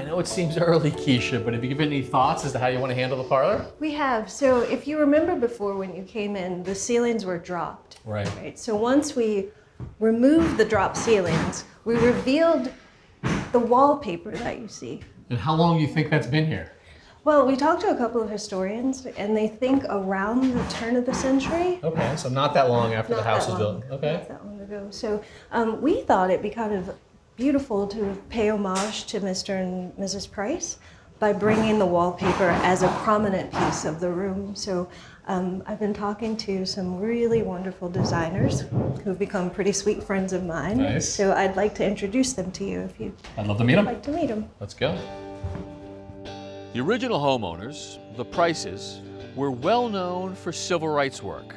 I know it seems early, Kysha, but have you given any thoughts as to how you want to handle the parlor? We have. So if you remember before when you came in, the ceilings were dropped. Right. So once we removed the drop ceilings, we revealed the wallpaper that you see. And how long do you think that's been here? Well, we talked to a couple of historians, and they think around the turn of the century. Okay, so not that long after the Not house that was long. built. Okay. Not that long ago. So we thought it'd be kind of beautiful to pay homage to Mr. and Mrs. Price by bringing the wallpaper as a prominent piece of the room. So I've been talking to some really wonderful designers who've become pretty sweet friends of mine. Nice. So I'd like to introduce them to you if you'd I'd love to meet them. like to meet them. Let's go. The original homeowners, the Prices, were well known for civil rights work.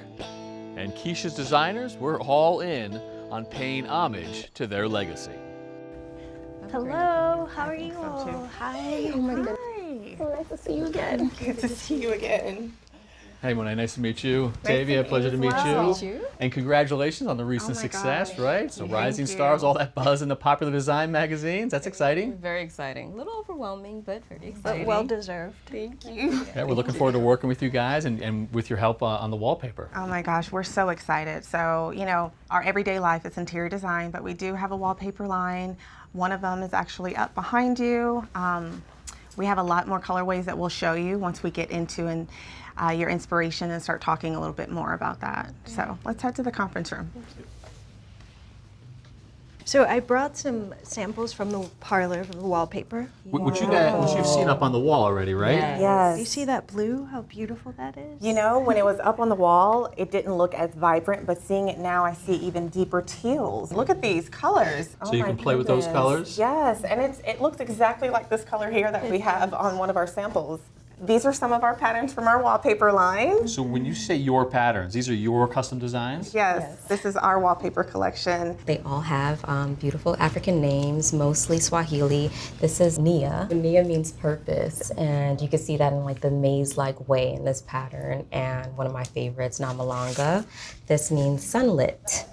And Kysha's designers were all in on paying homage to their legacy. Hello, how are you so, all? too. Hi. Oh my goodness. Hi. So nice to see you again. Good to see you again. Hey, Monet, nice to meet you. Nice Tavia, to pleasure to meet meet you. you. Nice to meet you. And congratulations on the recent my success, gosh. right? So Thank Rising you. Stars, all that buzz in the popular design magazines. That's exciting. Very exciting. A little overwhelming, but very But exciting. well deserved. Thank you. Yeah, we're looking forward to working with you guys and with your help on the wallpaper. Oh my gosh, we're so excited. So, you know, our everyday life is interior design, but we do have a wallpaper line. One of them is actually up behind you. We have a lot more colorways that we'll show you once we get into your inspiration and start talking a little bit more about that. So let's head to the conference room. So I brought some samples from the parlor of the wallpaper. Which you've seen up on the wall already, right? Yes. You see that blue? How beautiful that is? You know, when it was up on the wall, it didn't look as vibrant, but seeing it now, I see even deeper teals. Look at these colors. So you can play with those colors? Yes, and it looks exactly like this color here that we have on one of our samples. These are some of our patterns from our wallpaper line. So when you say your patterns, these are your custom designs? Yes, this is our wallpaper collection. They all have beautiful African names, mostly Swahili. This is Nia. Nia means purpose, and you can see that in like the maze-like way in this pattern. And one of my favorites, Namalanga. This means sunlit.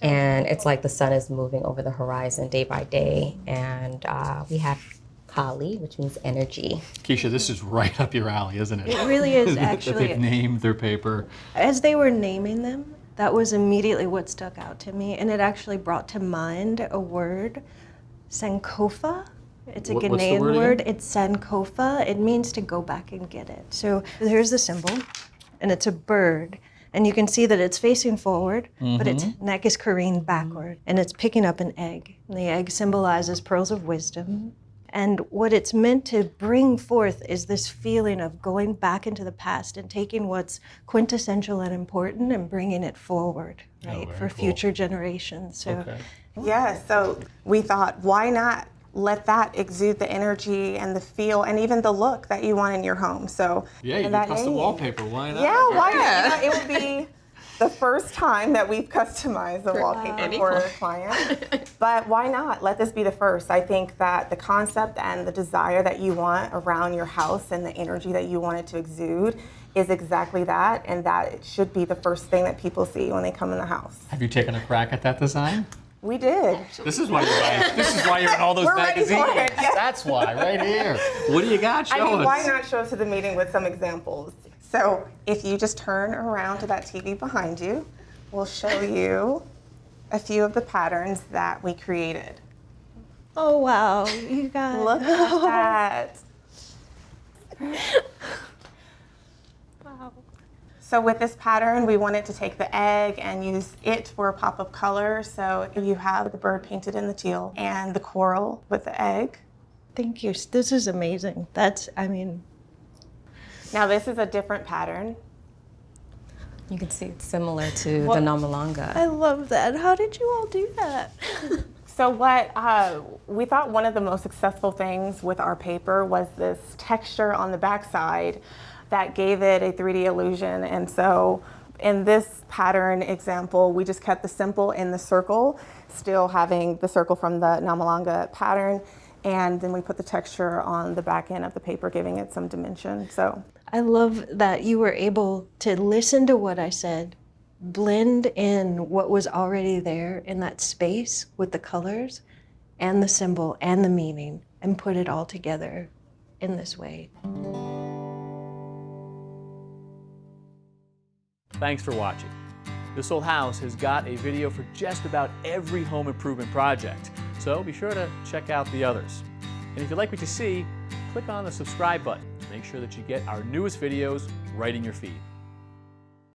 And it's like the sun is moving over the horizon day by day. And we have Kali, which means energy. Kysha, this is right up your alley, isn't it? It really is, That actually. they've named their paper. As they were naming them, that was immediately what stuck out to me, and it actually brought to mind a word, Sankofa. It's a What's the Ghanaian word word. again? It's Sankofa. It means to go back and get it. So here's the symbol, and it's a bird. And you can see that it's facing forward, but its neck is careened backward, and it's picking up an egg. And the egg symbolizes pearls of wisdom. And what it's meant to bring forth is this feeling of going back into the past and taking what's quintessential and important and bringing it forward, right, very for cool. future generations. So Okay. Yeah, so we thought, why not let that exude the energy and the feel and even the look that you want in your home? So Yeah, you and can that custom name. wallpaper. Why not? Yeah, why not? You know, it would be the first time that we've customized the wallpaper for a client. But why not? Let this be the first. I think that the concept and the desire that you want around your house and the energy that you want it to exude is exactly that, and that it should be the first thing that people see when they come in the house. Have you taken a crack at that design? We did. This is why you're buying. This is why you're in all those We're ready for magazines. it, yeah. That's why, right here. What do you got? Show I mean, us. why not show up to the meeting with some examples? So if you just turn around to that TV behind you, we'll show you a few of the patterns that we created. oh wow, you guys. Look at that. Wow. So with this pattern, we wanted to take the egg and use it for a pop of color. So you have the bird painted in the teal and the coral with the egg. Thank you. This is amazing. Now this is a different pattern. You can see it's similar to Well- the Namalanga. I love that. How did you all do that? So what we thought one of the most successful things with our paper was this texture on the backside that gave it a 3D illusion. And so in this pattern example, we just kept the simple in the circle, still having the circle from the Namalanga pattern. And then we put the texture on the back end of the paper, giving it some dimension. So I love that you were able to listen to what I said, blend in what was already there in that space with the colors and the symbol and the meaning, and put it all together in this way. Thanks for watching. This Old House has got a video for just about every home improvement project, so be sure to check out the others. And if you like what you see, click on the subscribe button to make sure that you get our newest videos right in your feed.